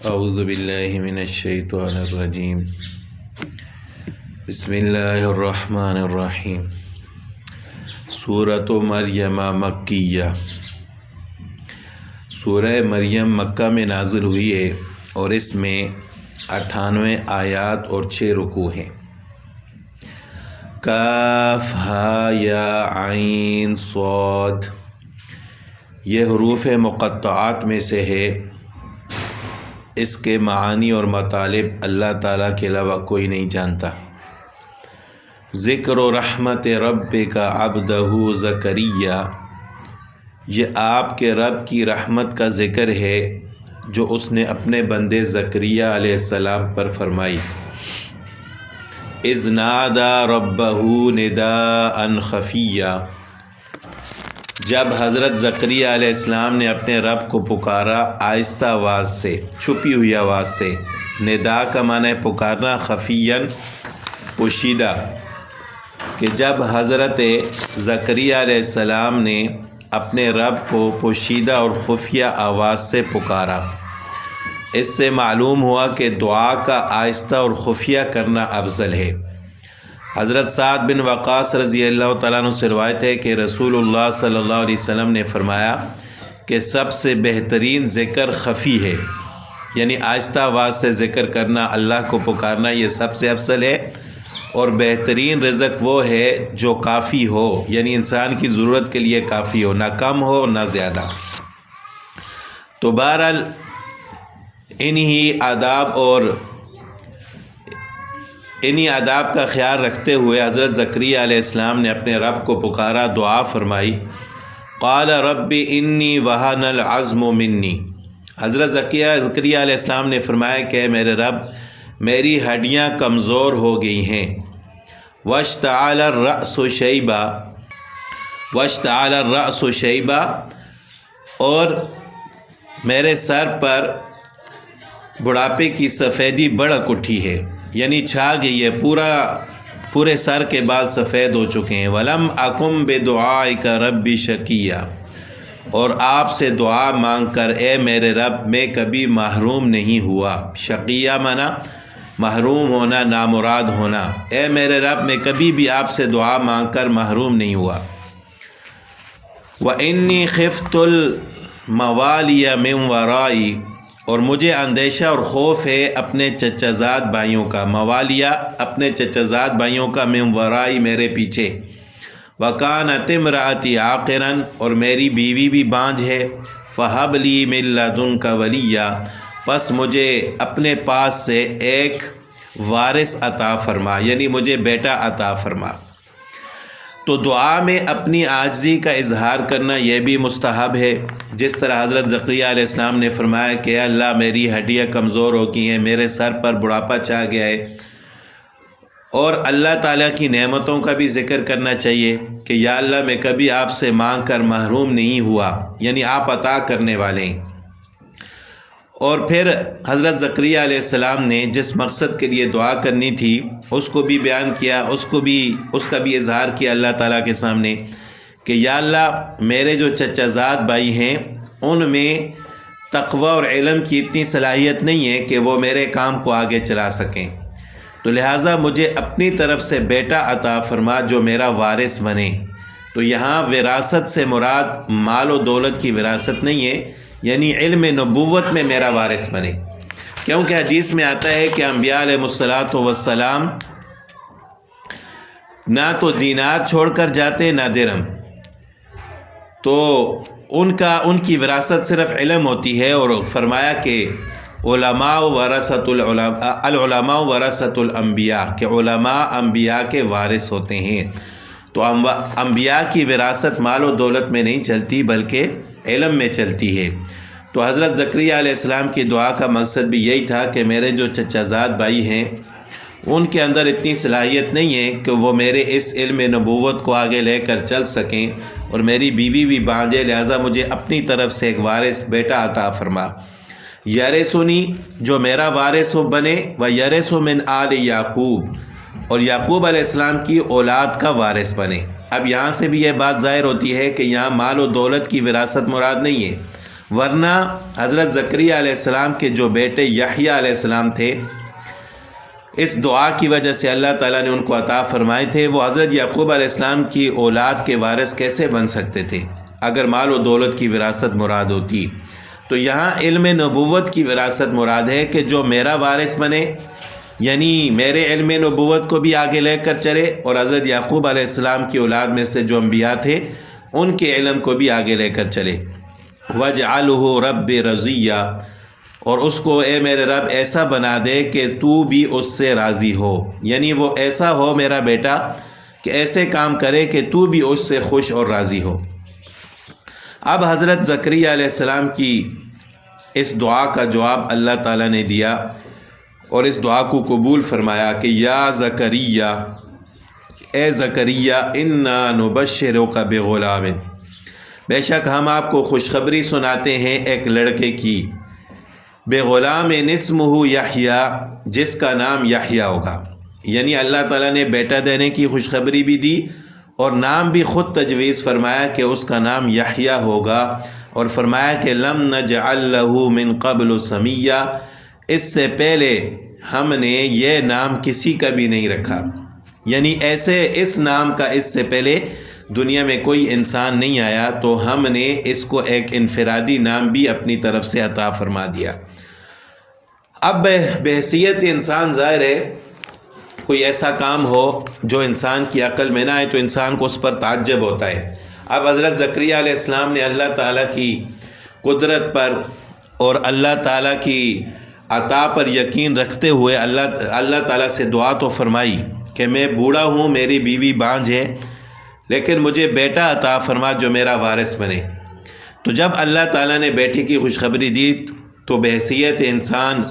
اعوذ باللہ من الشیطان الرجیم بسم اللہ الرحمن الرحیم۔ سورۃ مریم مکیہ، سورہ مریم مکہ میں نازل ہوئی ہے اور اس میں 98 آیات اور 6 رکوع ہیں۔ کاف ہا یا عین صاد، یہ حروف مقطعات میں سے ہے۔ اس کے معانی اور مطالب اللہ تعالیٰ کے علاوہ کوئی نہیں جانتا۔ ذکر و رحمت ربک عبدہ زکریا، یہ آپ کے رب کی رحمت کا ذکر ہے جو اس نے اپنے بندے زکریا علیہ السلام پر فرمائی۔ اذ نادى ربہ نداء خفیا، جب حضرت زکریا علیہ السلام نے اپنے رب کو پکارا آہستہ آواز سے، چھپی ہوئی آواز سے۔ ندا کا معنی ہے پکارنا، خفیاً پوشیدہ، کہ جب حضرت زکریا علیہ السلام نے اپنے رب کو پوشیدہ اور خفیہ آواز سے پکارا۔ اس سے معلوم ہوا کہ دعا کا آہستہ اور خفیہ کرنا افضل ہے۔ حضرت سعد بن وقاص رضی اللہ تعالیٰ عنہ سے روایت ہے کہ رسول اللہ صلی اللہ علیہ وسلم نے فرمایا کہ سب سے بہترین ذکر خفی ہے، یعنی آہستہ آواز سے ذکر کرنا، اللہ کو پکارنا، یہ سب سے افضل ہے۔ اور بہترین رزق وہ ہے جو کافی ہو، یعنی انسان کی ضرورت کے لیے کافی ہو، نہ کم ہو نہ زیادہ۔ تو بہرحال انہی آداب کا خیال رکھتے ہوئے حضرت زکریا علیہ السلام نے اپنے رب کو پکارا، دعا فرمائی۔ قال رب انی وہن العظم منی، حضرت زکریا علیہ السلام نے فرمایا کہ میرے رب میری ہڈیاں کمزور ہو گئی ہیں۔ واشتعل الرأس شیبا، اور میرے سر پر بڑھاپے کی سفیدی بڑک اٹھی ہے، یعنی چھا گئی ہے، پورے سر کے بال سفید ہو چکے ہیں۔ ولم اکم بدعائک ربی شقیہ، اور آپ سے دعا مانگ کر اے میرے رب میں کبھی محروم نہیں ہوا۔ شقیہ معنی محروم ہونا، نامراد ہونا۔ اے میرے رب میں کبھی بھی آپ سے دعا مانگ کر محروم نہیں ہوا۔ وَإِنِّي خِفْتُ الْمَوَالِيَ مِنْ وَرَائِي، اور مجھے اندیشہ اور خوف ہے اپنے چچا زاد بھائیوں کا، موالیہ اپنے چچا زاد بھائیوں کا، من ورائی میرے پیچھے۔ وَكَانَتِ امْرَأَتِي عَاقِرًا، اور میری بیوی بھی بانجھ ہے۔ فَهَبْ لِي مِن لَّدُنْكَ وَلِيًّا، پس مجھے اپنے پاس سے ایک وارث عطا فرما، یعنی مجھے بیٹا عطا فرما۔ تو دعا میں اپنی عاجزی کا اظہار کرنا یہ بھی مستحب ہے، جس طرح حضرت زکریا علیہ السلام نے فرمایا کہ اے اللہ میری ہڈیاں کمزور ہو گئی ہیں، میرے سر پر بڑھاپا چھا گیا ہے۔ اور اللہ تعالیٰ کی نعمتوں کا بھی ذکر کرنا چاہیے کہ یا اللہ میں کبھی آپ سے مانگ کر محروم نہیں ہوا، یعنی آپ عطا کرنے والے ہیں۔ اور پھر حضرت زکریا علیہ السلام نے جس مقصد کے لیے دعا کرنی تھی اس کو بھی بیان کیا، اس کا بھی اظہار کیا اللہ تعالیٰ کے سامنے کہ یا اللہ میرے جو چچا زاد بھائی ہیں ان میں تقوی اور علم کی اتنی صلاحیت نہیں ہے کہ وہ میرے کام کو آگے چلا سکیں، تو لہٰذا مجھے اپنی طرف سے بیٹا عطا فرما جو میرا وارث بنے۔ تو یہاں وراثت سے مراد مال و دولت کی وراثت نہیں ہے، یعنی علم نبوت میں میرا وارث بنے، کیونکہ حدیث میں آتا ہے کہ انبیاء علیہ السلام نہ تو دینار چھوڑ کر جاتے نہ درہم، تو ان کی وراثت صرف علم ہوتی ہے۔ اور فرمایا کہ العلماء ورثۃ الانبیاء، کہ علماء انبیاء کے وارث ہوتے ہیں۔ تو انبیاء کی وراثت مال و دولت میں نہیں چلتی بلکہ علم میں چلتی ہے۔ تو حضرت زکریا علیہ السلام کی دعا کا مقصد بھی یہی تھا کہ میرے جو چچا زاد بھائی ہیں ان کے اندر اتنی صلاحیت نہیں ہے کہ وہ میرے اس علم نبوت کو آگے لے کر چل سکیں، اور میری بیوی بھی بانجھے، لہٰذا مجھے اپنی طرف سے ایک وارث بیٹا عطا فرما۔ یرثنی، جو میرا وارث بنے، ویرث من آل یعقوب، اور یعقوب علیہ السلام کی اولاد کا وارث بنے۔ اب یہاں سے بھی یہ بات ظاہر ہوتی ہے کہ یہاں مال و دولت کی وراثت مراد نہیں ہے، ورنہ حضرت زکریا علیہ السلام کے جو بیٹے یحییٰ علیہ السلام تھے، اس دعا کی وجہ سے اللہ تعالیٰ نے ان کو عطا فرمائے تھے، وہ حضرت یعقوب علیہ السلام کی اولاد کے وارث کیسے بن سکتے تھے اگر مال و دولت کی وراثت مراد ہوتی؟ تو یہاں علم نبوت کی وراثت مراد ہے کہ جو میرا وارث بنے، یعنی میرے علم نبوت کو بھی آگے لے کر چلے، اور حضرت یعقوب علیہ السلام کی اولاد میں سے جو انبیاء تھے ان کے علم کو بھی آگے لے کر چلے۔ وَاجْعَلْهُ رَبِّ رَضِيًّا، اور اس کو اے میرے رب ایسا بنا دے کہ تو بھی اس سے راضی ہو، یعنی وہ ایسا ہو میرا بیٹا کہ ایسے کام کرے کہ تو بھی اس سے خوش اور راضی ہو۔ اب حضرت زکریا علیہ السلام کی اس دعا کا جواب اللہ تعالیٰ نے دیا اور اس دعا کو قبول فرمایا کہ یا زکریا، اے زکریا، انا نبشرک بغلام، بے شک ہم آپ کو خوشخبری سناتے ہیں ایک لڑکے کی، بغلام اسمہ یحییٰ، جس کا نام یحییٰ ہوگا، یعنی اللہ تعالیٰ نے بیٹا دینے کی خوشخبری بھی دی اور نام بھی خود تجویز فرمایا کہ اس کا نام یحییٰ ہوگا، اور فرمایا کہ لم نجعل لہ من قبل سمیہ، اس سے پہلے ہم نے یہ نام کسی کا بھی نہیں رکھا، یعنی ایسے اس نام کا اس سے پہلے دنیا میں کوئی انسان نہیں آیا، تو ہم نے اس کو ایک انفرادی نام بھی اپنی طرف سے عطا فرما دیا۔ اب بحیثیت انسان ظاہر ہے کوئی ایسا کام ہو جو انسان کی عقل میں نہ آئے تو انسان کو اس پر تعجب ہوتا ہے۔ اب حضرت زکریا علیہ السلام نے اللہ تعالیٰ کی قدرت پر اور اللہ تعالیٰ کی عطا پر یقین رکھتے ہوئے اللہ تعالیٰ سے دعا تو فرمائی کہ میں بوڑھا ہوں، میری بیوی بانجھ ہے، لیکن مجھے بیٹا عطا فرما جو میرا وارث بنے۔ تو جب اللہ تعالیٰ نے بیٹے کی خوشخبری دی تو بحیثیت انسان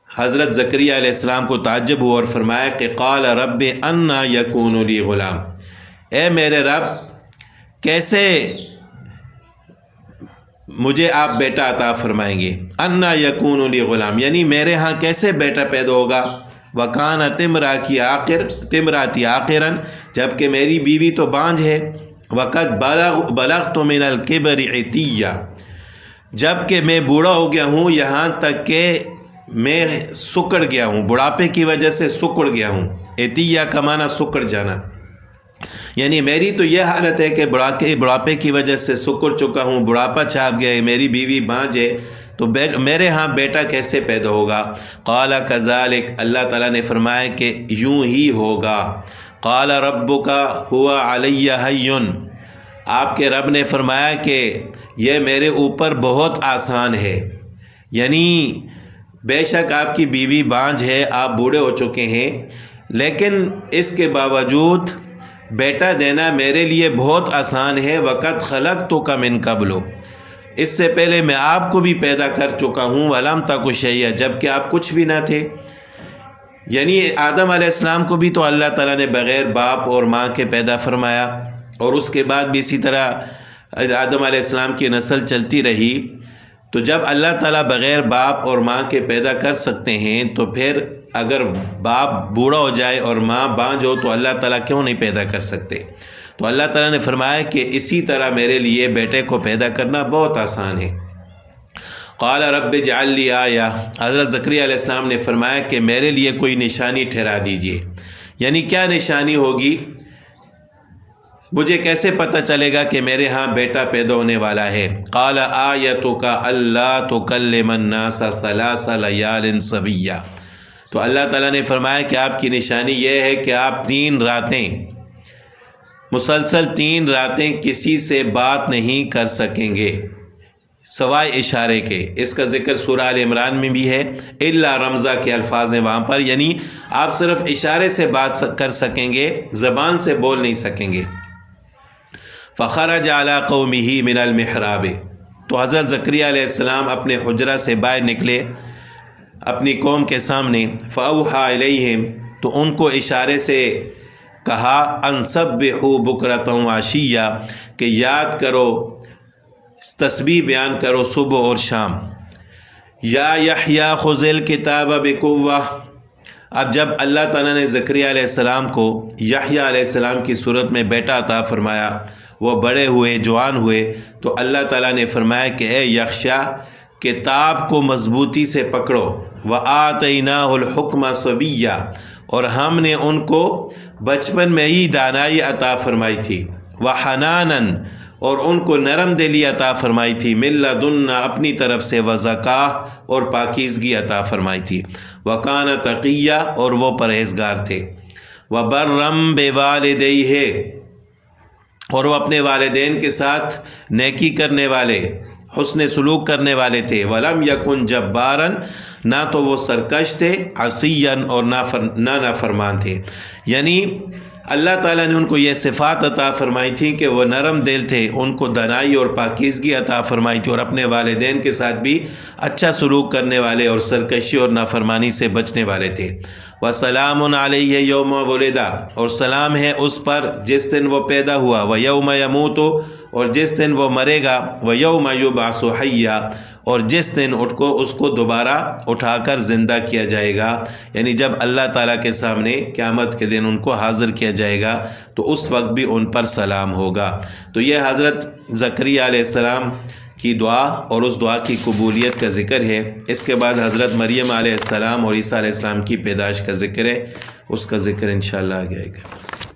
حضرت زکریا علیہ السلام کو تعجب ہوا اور فرمایا کہ قال رب انا یکون لی غلام، اے میرے رب کیسے مجھے آپ بیٹا عطا فرمائیں گے؟ انا یکون لی غلام، یعنی میرے ہاں کیسے بیٹا پیدا ہوگا؟ وکانت امراتی عاقرا، جبکہ میری بیوی تو بانجھ ہے، وقد بلغت من الکبر عتیہ، جبکہ میں بوڑھا ہو گیا ہوں، یہاں تک کہ میں سکڑ گیا ہوں، بڑھاپے کی وجہ سے سکڑ گیا ہوں۔ عتیہ کا معنی سکڑ جانا، یعنی میری تو یہ حالت ہے کہ بڑھاپے کی وجہ سے سکڑ چکا ہوں، بڑھاپا چھاپ گیا ہے، میری بیوی بانجھ ہے، تو میرے ہاں بیٹا کیسے پیدا ہوگا؟ قال کذالک، اللہ تعالیٰ نے فرمایا کہ یوں ہی ہوگا۔ قال ربک هو علی ہین، آپ کے رب نے فرمایا کہ یہ میرے اوپر بہت آسان ہے، یعنی بے شک آپ کی بیوی بانجھ ہے، آپ بوڑھے ہو چکے ہیں، لیکن اس کے باوجود بیٹا دینا میرے لیے بہت آسان ہے۔ وقت خلقتک من قبل، اس سے پہلے میں آپ کو بھی پیدا کر چکا ہوں، ولم تک شیئا، جب کہ آپ کچھ بھی نہ تھے۔ یعنی آدم علیہ السلام کو بھی تو اللہ تعالیٰ نے بغیر باپ اور ماں کے پیدا فرمایا، اور اس کے بعد بھی اسی طرح آدم علیہ السلام کی نسل چلتی رہی۔ تو جب اللہ تعالیٰ بغیر باپ اور ماں کے پیدا کر سکتے ہیں تو پھر اگر باپ بوڑھا ہو جائے اور ماں بانجھ ہو تو اللہ تعالیٰ کیوں نہیں پیدا کر سکتے؟ تو اللہ تعالیٰ نے فرمایا کہ اسی طرح میرے لیے بیٹے کو پیدا کرنا بہت آسان ہے۔ قال رب اجعل لی آیہ، حضرت زکریا علیہ السلام نے فرمایا کہ میرے لیے کوئی نشانی ٹھہرا دیجئے، یعنی کیا نشانی ہوگی؟ مجھے کیسے پتہ چلے گا کہ میرے ہاں بیٹا پیدا ہونے والا ہے؟ قال آیتک الا تکلم الناس ثلاث لیال سویہ، تو اللہ تعالیٰ نے فرمایا کہ آپ کی نشانی یہ ہے کہ آپ 3 راتیں مسلسل 3 راتیں کسی سے بات نہیں کر سکیں گے سوائے اشارے کے۔ اس کا ذکر سورہ آل عمران میں بھی ہے، الا رمزہ کے الفاظ ہیں وہاں پر، یعنی آپ صرف اشارے سے بات کر سکیں گے، زبان سے بول نہیں سکیں گے۔ فخرج علی قومہ من المحراب، تو حضرت زکریا علیہ السلام اپنے حجرہ سے باہر نکلے اپنی قوم کے سامنے، فاوحی الیہم، تو ان کو اشارے سے کہا، ان سبحوا بکرۃ وعشیہ، کہ یاد کرو، تسبیح بیان کرو صبح اور شام۔ یا یحییٰ خذ الکتاب بقوہ، اب جب اللہ تعالیٰ نے زکریا علیہ السلام کو یحییٰ علیہ السلام کی صورت میں بیٹا عطا فرمایا وہ بڑے ہوئے، جوان ہوئے، تو اللہ تعالیٰ نے فرمایا کہ اے یخشا، کتاب کو مضبوطی سے پکڑو، وَآتَيْنَاهُ الْحُكْمَ صَبِيًّا، اور ہم نے ان کو بچپن میں ہی دانائی عطا فرمائی تھی، وَحَنَانًا، اور ان کو نرم دلی عطا فرمائی تھی، مِن لَدُنَّا، اپنی طرف سے، وَزَکَاةً، اور پاکیزگی عطا فرمائی تھی، وَكَانَ تَقِيًّا، اور وہ پرہیزگار تھے، وَبَرًّا بِوَالِدَيْهِ، اور وہ اپنے والدین کے ساتھ نیکی کرنے والے، حسن سلوک کرنے والے تھے، وَلَمْ يَكُنْ جَبَّارًا، نہ تو وہ سرکش تھے، عَصِيًّا، اور نہ نافرمان تھے۔ یعنی اللہ تعالیٰ نے ان کو یہ صفات عطا فرمائی تھی کہ وہ نرم دل تھے، ان کو دانائی اور پاکیزگی عطا فرمائی تھی، اور اپنے والدین کے ساتھ بھی اچھا سلوک کرنے والے اور سرکشی اور نافرمانی سے بچنے والے تھے۔ وَسَلَامٌ عَلَيْهِ يَوْمَ وُلِدَ، اور سلام ہے اس پر جس دن وہ پیدا ہوا، وَيَوْمَ يَمُوتُ، اور جس دن وہ مرے گا، وَيَوْمَ يُبْعَثُ حَيًّا، اور جس دن اس کو دوبارہ اٹھا کر زندہ کیا جائے گا، یعنی جب اللہ تعالیٰ کے سامنے قیامت کے دن ان کو حاضر کیا جائے گا تو اس وقت بھی ان پر سلام ہوگا۔ تو یہ حضرت زکریا علیہ السلام کی دعا اور اس دعا کی قبولیت کا ذکر ہے۔ اس کے بعد حضرت مریم علیہ السلام اور عیسیٰ علیہ السلام کی پیدائش کا ذکر ہے، اس کا ذکر انشاءاللہ آگے آئے گا۔